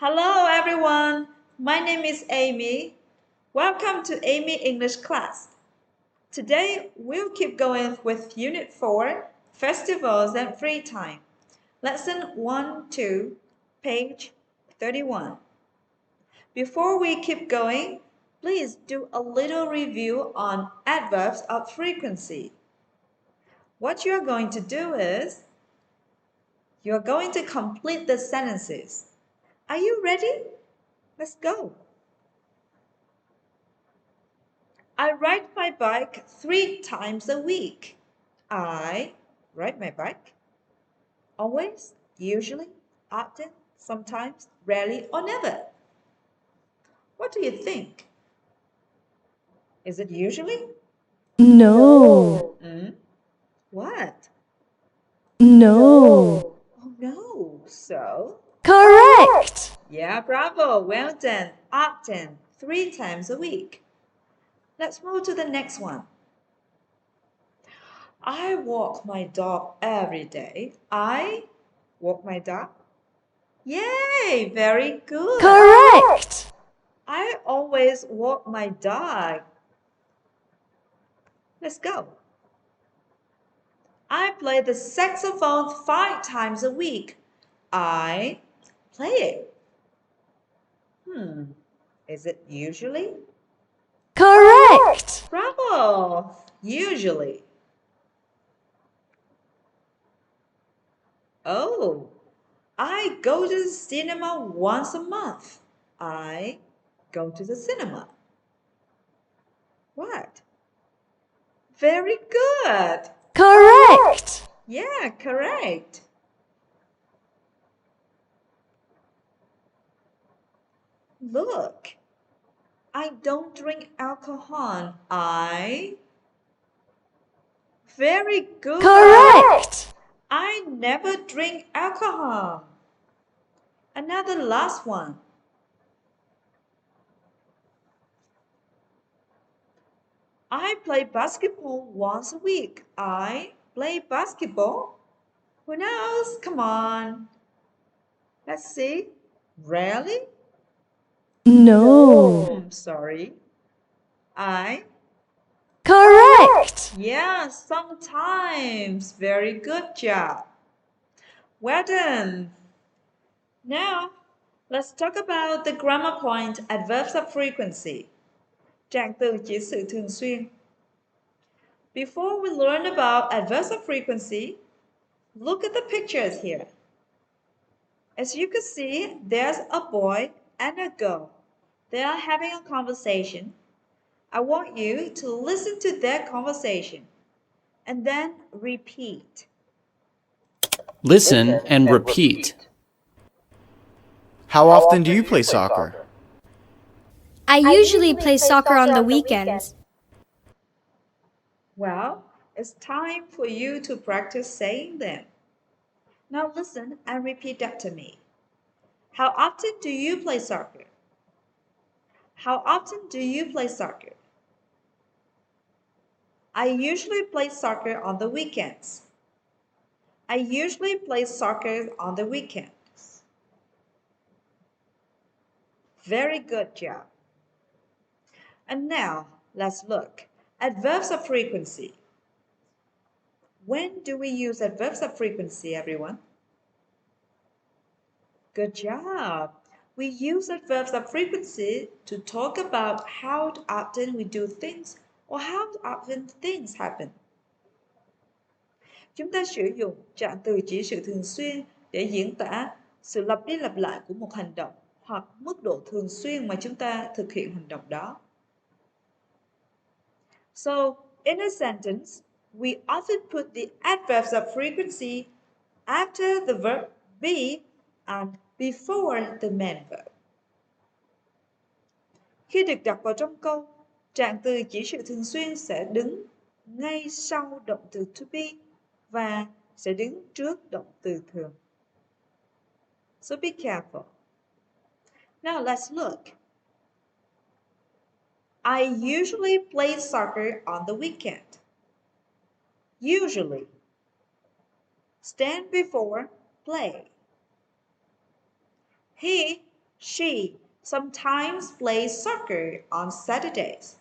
Hello everyone, my name is Amy. Welcome to Amy English class. Today we'll keep going with Unit 4, Festivals and Free Time. Lesson 1-2, page 31. Before we keep going, please do a little review on adverbs of frequency. What you're going to do is, you're going to complete the sentences. Are you ready? Let's go. I ride my bike 3 times a week. I ride my bike. Always, usually, often, sometimes, rarely, or never. What do you think? Is it usually? No. What? No. Oh no. So? Correct. Yeah, bravo. Well done. Often, 3 times a week. Let's move to the next one. I walk my dog every day. I walk my dog. Yay, very good. Correct. I always walk my dog. Let's go. I play the saxophone 5 times a week. I play it. Is it usually? Correct. Bravo. Usually. Oh, I go to the cinema once a month. I go to the cinema. What? Very good. Correct. Yeah, correct. Look, I don't drink alcohol. Very good. Correct. I never drink alcohol. Another last one. I play basketball once a week. I play basketball. Who knows? Come on. Let's see. Really? No. Sorry. I? Correct. Yeah, sometimes. Very good job. Well done. Now, let's talk about the grammar point adverbs of frequency. Trạng từ chỉ sự thường xuyên. Before we learn about adverbs of frequency, look at the pictures here. As you can see, there's a boy and a girl. They are having a conversation. I want you to listen to their conversation and then repeat. Listen and repeat. How often do you play soccer? I usually play soccer on the weekends. Well, it's time for you to practice saying them. Now listen and repeat after me. How often do you play soccer? How often do you play soccer? I usually play soccer on the weekends. I usually play soccer on the weekends. Very good job. And now let's look. Adverbs of frequency. When do we use adverbs of frequency, everyone? Good job. We use adverbs of frequency to talk about how often we do things or how often things happen. Chúng ta sử dụng trạng từ chỉ sự thường xuyên để diễn tả sự lặp đi lặp lại của một hành động hoặc mức độ thường xuyên mà chúng ta thực hiện hành động đó. So, in a sentence, we often put the adverbs of frequency after the verb be and before the main verb. Khi được đặt vào trong câu, trạng từ chỉ sự thường xuyên sẽ đứng ngay sau động từ to be và sẽ đứng trước động từ thường. So be careful. Now let's look. I usually play soccer on the weekend. Usually. Stand before play. He, She sometimes plays soccer on Saturdays.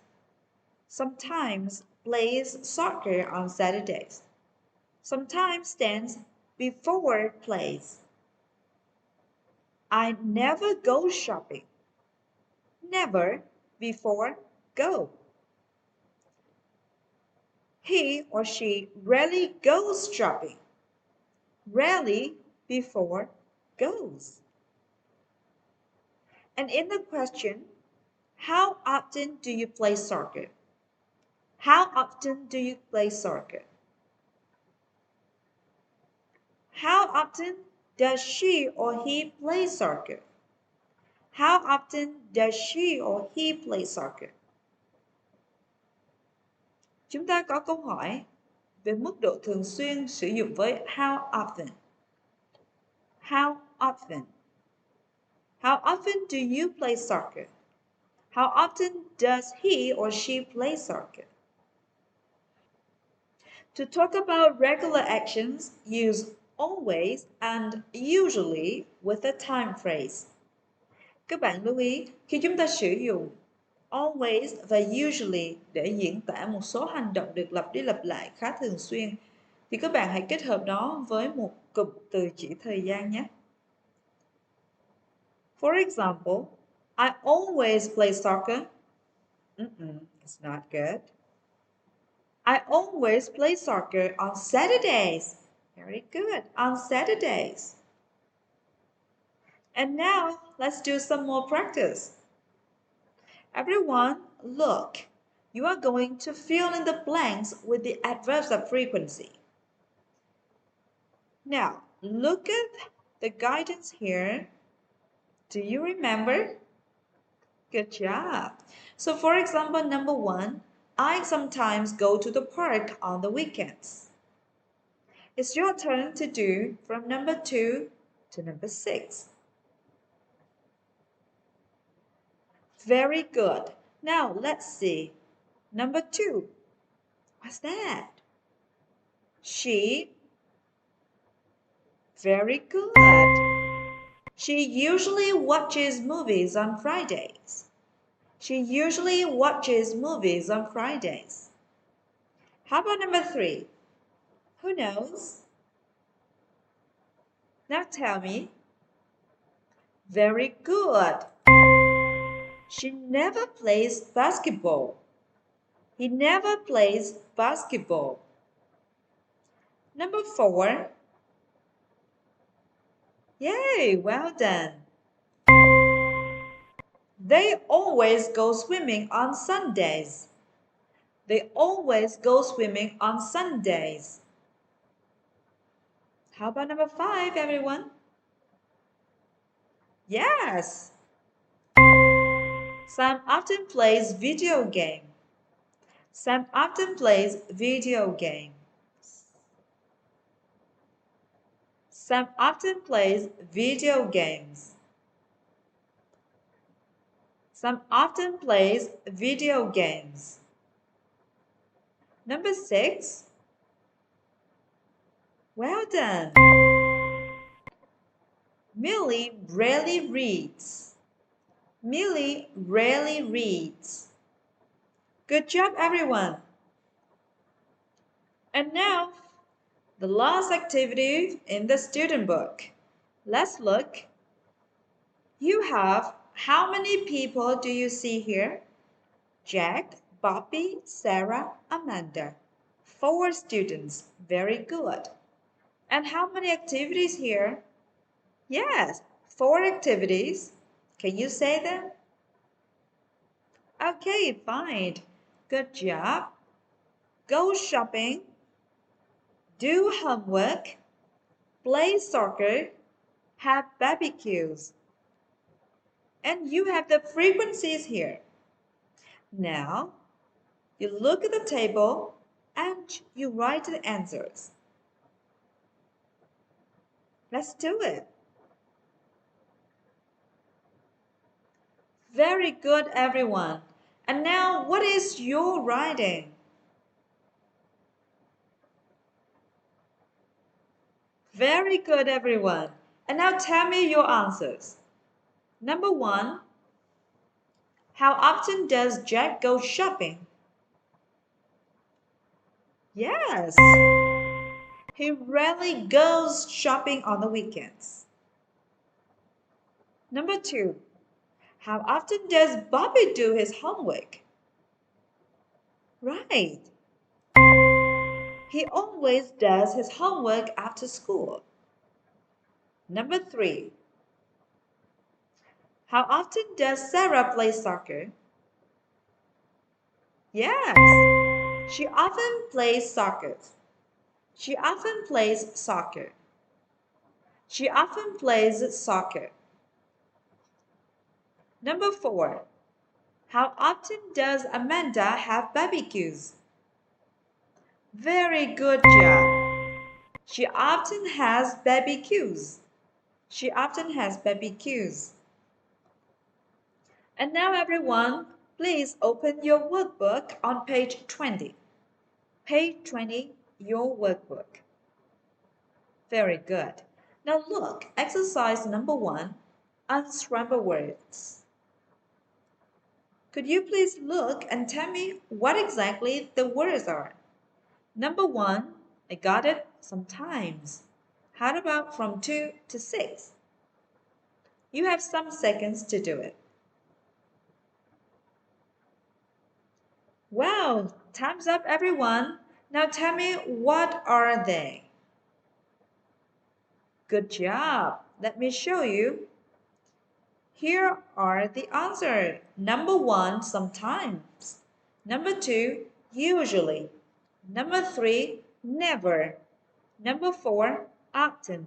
Sometimes plays soccer on Saturdays. Sometimes dance before plays. I never go shopping. Never before go. He or she rarely goes shopping. Rarely before goes. And in the question, how often do you play soccer? How often do you play soccer? How often does she or he play soccer? How often does she or he play soccer? Chúng ta có câu hỏi về mức độ thường xuyên sử dụng với how often. How often? How often do you play soccer? How often does he or she play soccer? To talk about regular actions, use always and usually with a time phrase. Các bạn lưu ý, khi chúng ta sử dụng always và usually để diễn tả một số hành động được lặp đi lặp lại khá thường xuyên, thì các bạn hãy kết hợp nó với một cụm từ chỉ thời gian nhé. For example, I always play soccer. It's not good. I always play soccer on Saturdays. Very good, on Saturdays. And now, let's do some more practice. Everyone, look. You are going to fill in the blanks with the adverbs of frequency. Now, look at the guidance here. Do you remember? Good job. So, for example, number 1, I sometimes go to the park on the weekends. It's your turn to do from number 2 to number 6. Very good. Now, let's see. Number 2. What's that? She. Very good. She usually watches movies on Fridays. She usually watches movies on Fridays. How about number 3? Who knows? Now tell me. Very good. She never plays basketball. He never plays basketball. Number 4. Yay, well done. They always go swimming on Sundays. They always go swimming on Sundays. How about number 5, everyone? Yes. Sam often plays video game. Sam often plays video games. Sam often plays video games. Sam often plays video games. Number 6. Well done. Millie rarely reads. Millie rarely reads. Good job, everyone. And now, the last activity in the student book. Let's look. You have how many people do you see here? Jack, Bobby, Sarah, Amanda. 4 students. Very good. And how many activities here? Yes, 4 activities. Can you say them? Okay, fine. Good job. Go shopping. Do homework. Play soccer. Have barbecues. And you have the frequencies here. Now, you look at the table and you write the answers. Let's do it. Very good, everyone. And now, what is your writing? Very good, everyone. And now tell me your answers. Number one, how often does Jack go shopping? Yes, he rarely goes shopping on the weekends. Number two, how often does Bobby do his homework? Right, he always does his homework after school. Number three, how often does Sarah play soccer? Yes, she often plays soccer. She often plays soccer. She often plays soccer. Number four, how often does Amanda have barbecues? Very good job. She often has barbecues. She often has barbecues. And now, everyone, please open your workbook on page 20. Page 20, your workbook. Very good. Now look, exercise number one, unscramble words. Could you please look and tell me what exactly the words are? Number one, I got it sometimes. How about from 2 to 6? You have some seconds to do it. Wow, time's up everyone. Now tell me what are they? Good job. Let me show you. Here are the answers. Number one, sometimes. Number two, usually. Number three, never. Number four, often.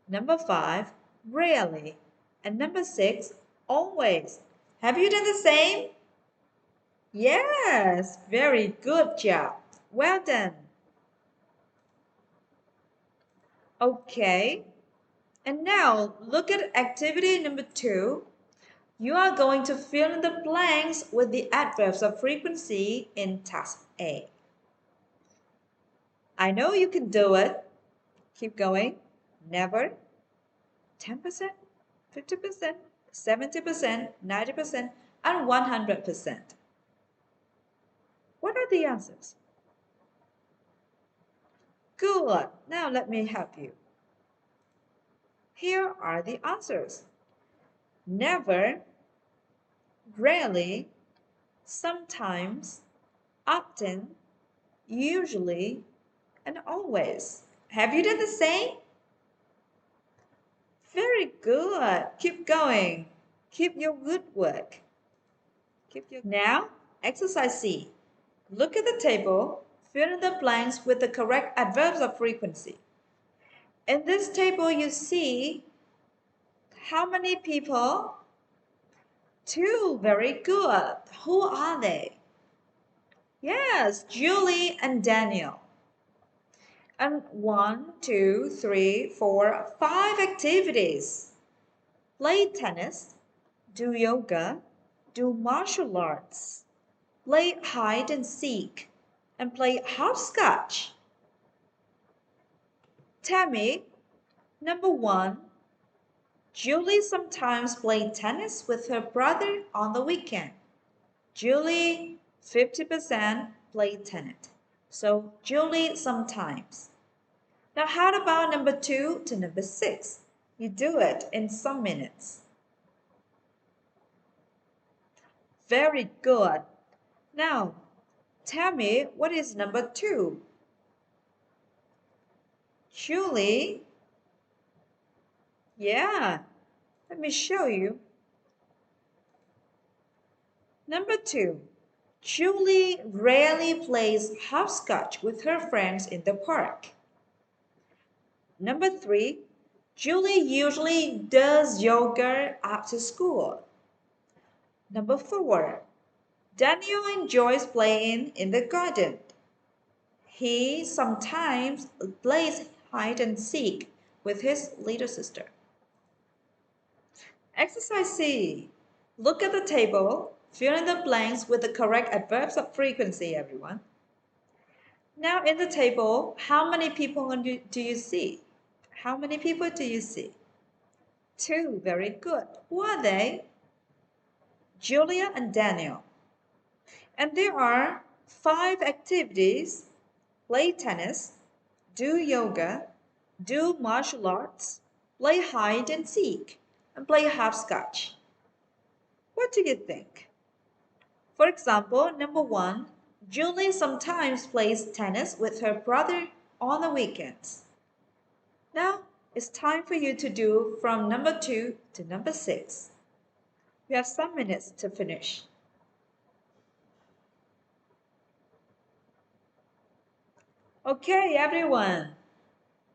Number five, rarely. And number six, always. Have you done the same? Yes, very good job. Well done. Okay, and now look at activity number two. You are going to fill in the blanks with the adverbs of frequency in task A. I know you can do it. Keep going. Never, 10%, 50%, 70%, 90%, and 100%. What are the answers? Good. Now let me help you. Here are the answers. Never, rarely, sometimes, often, usually, and always. Have you done the same? Very good. Keep going. Keep your good work. Now, exercise C. Look at the table. Fill in the blanks with the correct adverbs of frequency. In this table, you see how many people? Two. Very good. Who are they? Yes, Julie and Daniel. And one, two, three, four, five activities. Play tennis, do yoga, do martial arts, play hide and seek, and play hopscotch. Tammy, number one, Julie sometimes plays tennis with her brother on the weekend. Julie, 50% play tennis. So Julie sometimes. Now, how about number 2 to number 6? You do it in some minutes. Very good. Now, tell me what is number 2? Julie. Yeah, let me show you. Number 2. Julie rarely plays hopscotch with her friends in the park. Number 3. Julie usually does yoga after school. Number 4. Daniel enjoys playing in the garden. He sometimes plays hide and seek with his little sister. Exercise C. Look at the table. Fill in the blanks with the correct adverbs of frequency, everyone. Now in the table, how many people do you see? How many people do you see? 2. Very good. Who are they? Julia and Daniel. And there are 5 activities: play tennis, do yoga, do martial arts, play hide and seek, and play hopscotch. What do you think? For example, number 1, Julie sometimes plays tennis with her brother on the weekends. Now it's time for you to do from number 2 to number 6. You have some minutes to finish. Okay, everyone.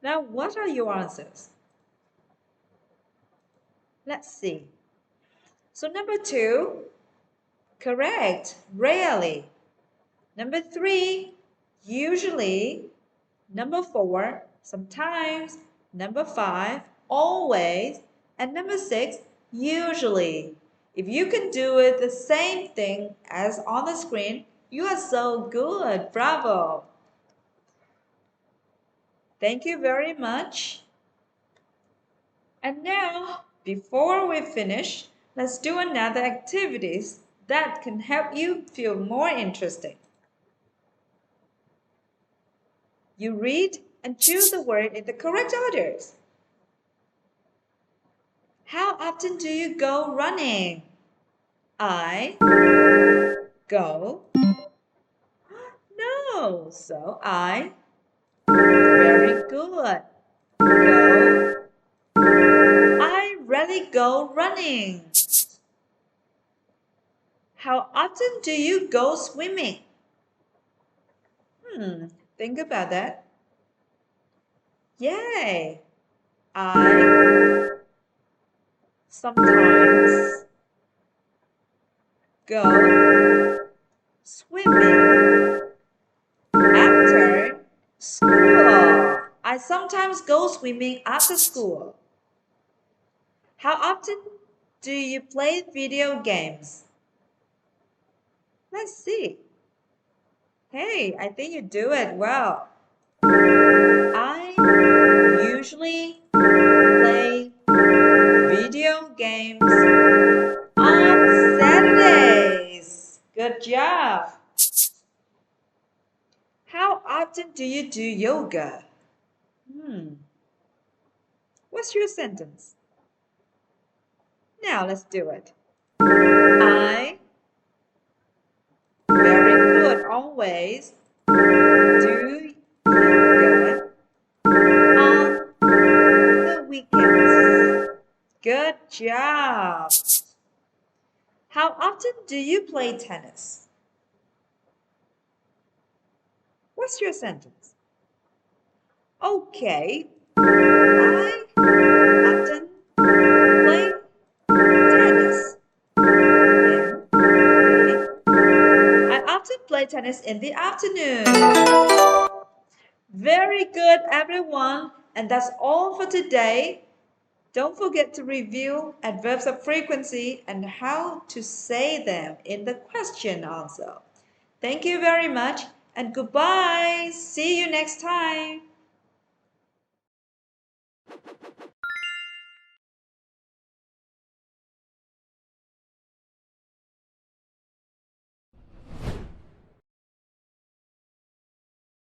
Now what are your answers? Let's see. So number 2, correct, rarely. Number 3, usually. Number 4, sometimes. Number 5, always. And number 6, usually. If you can do it the same thing as on the screen, you are so good. Bravo. Thank you very much. And now, before we finish, let's do another activities that can help you feel more interesting. You read and choose the word in the correct orders. How often do you go running? I go. No, so I. Very good. Go. I rarely go running. How often do you go swimming? Think about that. Yay! I sometimes go swimming after school. I sometimes go swimming after school. How often do you play video games? Let's see. Hey, I think you do it well. I usually play video games on Saturdays. Good job. How often do you do yoga? What's your sentence? Now let's do it. I, very good, always do yoga on the weekends. Good job. How often do you play tennis? What's your sentence? Okay, I often play tennis I often play tennis in the afternoon. Very good, everyone. And that's all for today. Don't forget to review adverbs of frequency and how to say them in the question answer. Thank you very much and goodbye. See you next time.